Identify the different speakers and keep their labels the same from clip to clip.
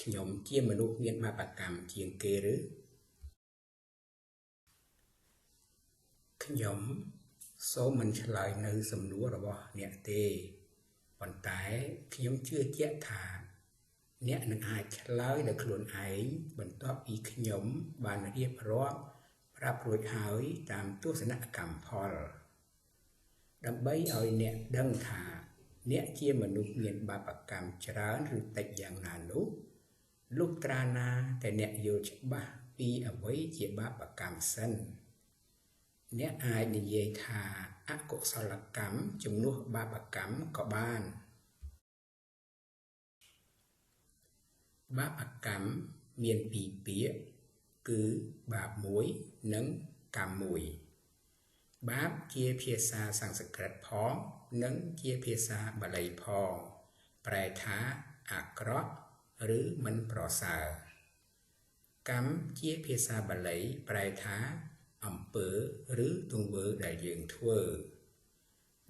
Speaker 1: ខ្ញុំជាមនុស្សមានបាបកម្មជាងគេឬខ្ញុំសូមមិនឆ្លើយនៅសំណួររបស់អ្នកទេប៉ុន្តែខ្ញុំជឿជាក់ថាអ្នកនឹងអាចឆ្លើយដោយខ្លួនឯងបន្ទាប់ពីខ្ញុំបានរៀបរាប់ប្រាប់រួចហើយតាមទស្សនកម្មផលដើម្បីឲ្យអ្នកដឹងថាអ្នកជាមនុស្សមានបាបកម្មច្រើនឬតិចយ៉ាងណានោះលុះត្រាណាតែអ្នកយល់ច្បាស់ពីអ្វីជាបាបកម្មសិនអ្នកអាចនិយាយថាអកុសលកម្មជំនួសបាបកម្មក៏បានបាបកម្មមានពីរពាក្យគឺបាបមួយនិងកម្មមួយបាបជាភាសាសំស្ក្រឹតផងនិងជាភាសាបាលីផងប្រែថាអាក្រក់ឬមិនប្រសើរកម្មជាភាសាបាលីប្រែថាអំពើឬទង្វើដែលយើងធ្វើ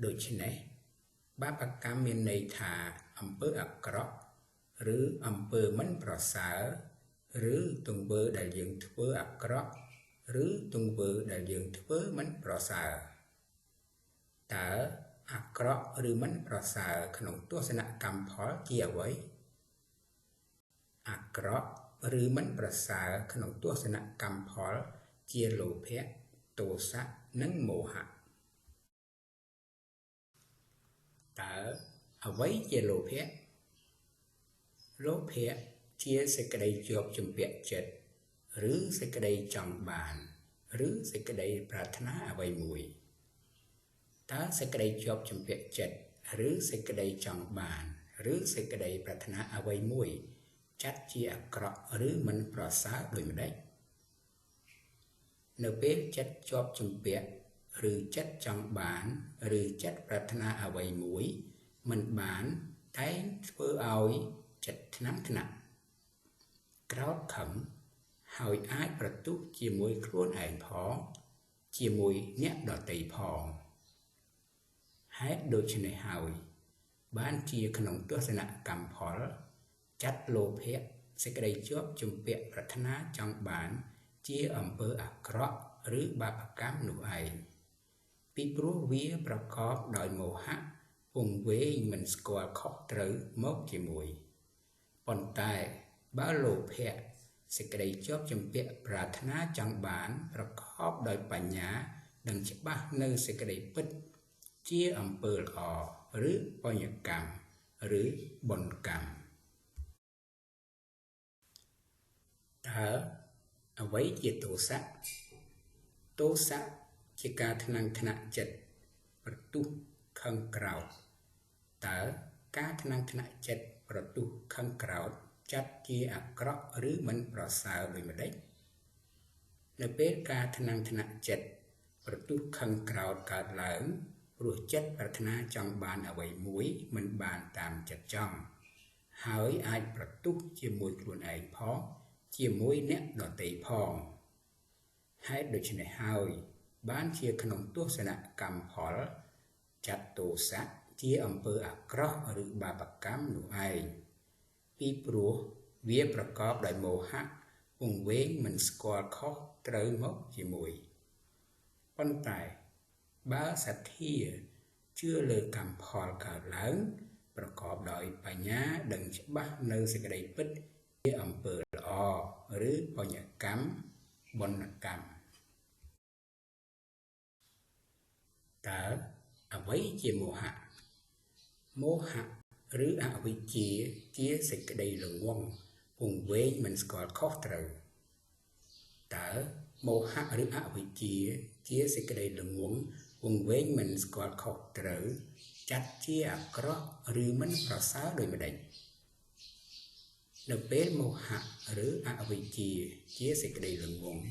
Speaker 1: ដូច្នេះបាបកម្មមានន័យថាអំពើអាក្រក់ឬអំពើមិនប្រសើរឬទង្វើដែលយើងធ្វើអាក្រក់ឬទង្វើដែលយើងធ្វើមិនប្រសើរតើអាក្រក់ឬមិនប្រសើរក្នុងទស្សនកម្មផលជាអ្វីអាក្រក់ឬមិនប្រសើរក្នុងទស្សនកម្មផលជាលោភៈទោសៈនិងមោហៈតើអ្វីជាលោភៈលោភៈជាសេចក្តីជាប់ជំពាក់ចិត្តឬសេចក្តីចង់បានឬសេចក្តីប្រាថ្នាអ្វីមួយតើសេចក្តីជាប់ជំពាក់ចិត្តឬសេចក្តីចង់បានឬសេចក្តីប្រាថ្នាអ្វីមួយចាត់ជាអាក្រក់ឬមិនប្រសើរដូចម្តេចនៅពេលចិត្តជាប់ជំពាក់ឬចិត្តចង់បានឬចិត្តប្រាថ្នាអ្វីមួយមិនបានតែធ្វើឲ្យចិត្តថ្នាំងថ្នាក់ក្រោធខឹងហើយអាចប្រទុះជាមួយខ្លួនឯងផងជាមួយអ្នកដទៃផងហេតុដូច្នេះហើយបានជាក្នុងទស្សនកម្មផលចាត់លោភៈសេចក្តីជាប់ជំពាក់ប្រាថ្នាចង់បានជាអំពើអាក្រក់ឬបាបកម្មនោះឯងពីព្រោះវាប្រកបដោយមោហៈពង្វេងមិនស្គាល់ខុសត្រូវមកជាមួយប៉ុន្តែបើលោភៈសេចក្តីជាប់ជំពាក់ប្រាថ្នាចង់បានប្រកបដោយបញ្ញាដឹងច្បាស់នៅសេចក្តីពិតជាអំពើល្អឬបញ្ញកម្មឬបុណ្យកម្មតើអ្វីជាទោសៈទោសៈជាការថ្នាំងថ្នាក់ចិត្តប្រទុះខឹងក្រោធតើការថ្នាំងថ្នាក់ចិត្តប្រទុះខឹងក្រោធចាត់ជាអាក្រក់ឬមិនប្រសើរដូចម្តេចនៅពេលការថ្នាំងថ្នាក់ចិត្តប្រទុះខឹងក្រោធកើតឡើងព្រោះចិត្តប្រាថ្នាចង់បានអ្វីមួយមិនបានតាមចិត្តចង់ហើយអាចប្រទុះជាមួយខ្លួនឯងផងជាមួយអ្នកដទៃផងហេតុដូច្នេះហើយបានជាក្នុងទស្សនកម្មផលចាត់ទោសៈជាអំពើអាក្រក់ឬបាបកម្មនោះឯងពីព្រោះវាប្រកបដោយមោហៈពង្វេងមិនស្គាល់ខុសត្រូវមកជាមួយប៉ុន្តែបើសទ្ធាជឿលើកម្មផលកើតឡើងប្រកបដោយបញ្ញាដឹងច្បាស់នៅសេចក្តីពិតជាអំពើល្អឬបញ្ញកម្មបុណ្យកម្មតើអ្វីជាមោហៈមោហៈឬអវិជ្ជាជាសេចក្តីល្ងង់ពង្វេងមិនស្គាល់ខុសត្រូវតើមោហៈឬអវិជ្ជាសេចក្តីល្ងង់ពង្វេងមិនស្គាល់ខុសត្រូវចាត់ជាអាក្រក់ឬមិនប្រសើរដូចម្តេចនៅពេលមោហៈឬអវិជ្ជាសេចក្តីល្ងង់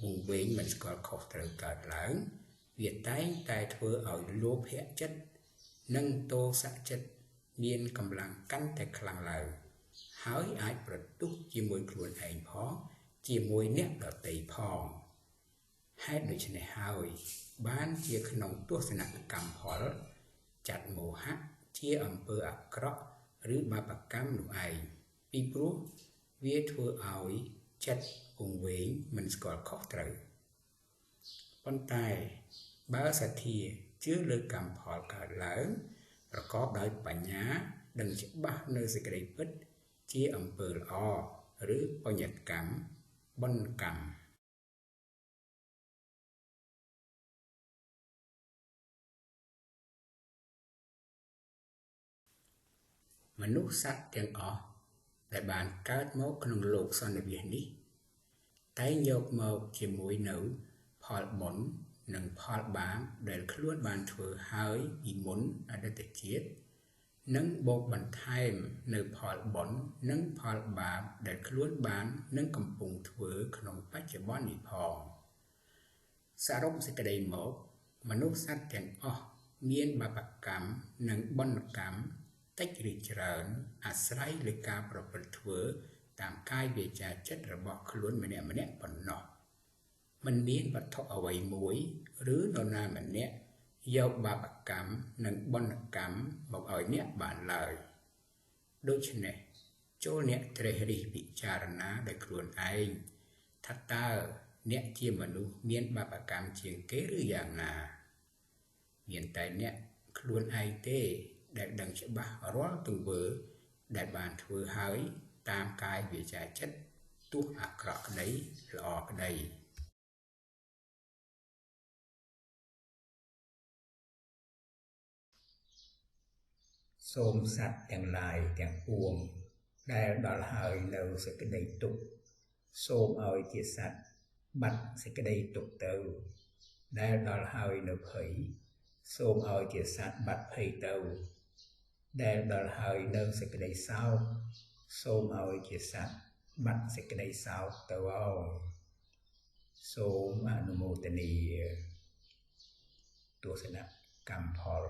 Speaker 1: ពង្វេងមិនស្គាល់ខុសត្រូវកើតឡើងវាតែងតែធ្វើឲ្យលោភៈចិត្តនិងទោសៈចិត្តមានកម្លាំងកាន់តែខ្លាំងឡើងហើយអាចប្រទុះជាមួយខ្លួនឯងផងជាមួយអ្នកដទៃផងហេតុដូច្នេះហើយបានជាក្នុងទស្សនកម្មផលចាត់មោហៈជាអំពើអាក្រក់ឬបាបកម្មនោះឯងពីព្រោះ វាធ្វើឲ្យចិត្តវង្វេងមិនស្គាល់ខុសត្រូវប៉ុន្តែបើសទ្ធាជឿលើកម្មផលកើតឡើងប្រកបដោយបញ្ញាដឹងច្បាស់នៅសេចក្តីពិតជាអំពើល្អឬបញ្ញកម្មបុណ្យកម្មមនុស្សសត្វទាំងអស់ដែលបានកើតមកក្នុងលោកសន្និវាសនេះតែងយកមកជាមួយនៅផលបុណ្យនិងផលបាបដែលខ្លួនបានធ្វើហើយពីមុនអតីតជាតិនិងបូកបន្ថែមនៅផលបុណ្យនិងផលបាបដែលខ្លួនបាននិងកំពុងធ្វើក្នុងបច្ចុប្បន្ននេះផងសរុបសេចក្តីមកមនុស្សសត្វទាំងអស់មានបាបកម្មនិងបុណ្យកម្មតិចឬច្រើនអាស្រ័យលើការប្រព្រឹត្តធ្វើតាមកាយវាចាចិត្តរបស់ខ្លួនម្នាក់ប៉ុណ្ណោះមិនមានវត្ថុអ្វីមួយឬនរណាម្នាក់យកបាបកម្មនិងបុណ្យកម្មមកឲ្យអ្នកបានឡើយដូច្នេះចូលអ្នកត្រេះរិះពិចារណាដោយខ្លួនឯងថាតើអ្នកជាមនុស្សមានបាបកម្មជាងគេឬយ៉ាងណាមានតែអ្នកខ្លួនឯងទេដែលដឹងច្បាស់រាល់ទង្វើដែលបានធ្វើហើយតាមកាយវាចាចិត្តទោះអាក្រក់ក្តីល្អក្តីសូមសត្វទាំងឡាយទាំងពួងដែលដល់ហើយនៅសេចក្តីទុក្ខសូមឲ្យជាសត្វបាត់សេចក្តីទុក្ខទៅដែលដល់ហើយនៅភ័យសូមឲ្យជាសត្វបាត់ភ័យទៅដែលដល់ហើយនៅសេចក្តីសោកសូមឲ្យជាសត្វបាត់សេចក្តីសោកទៅសូមអនុមោទនាទស្សនកម្មផល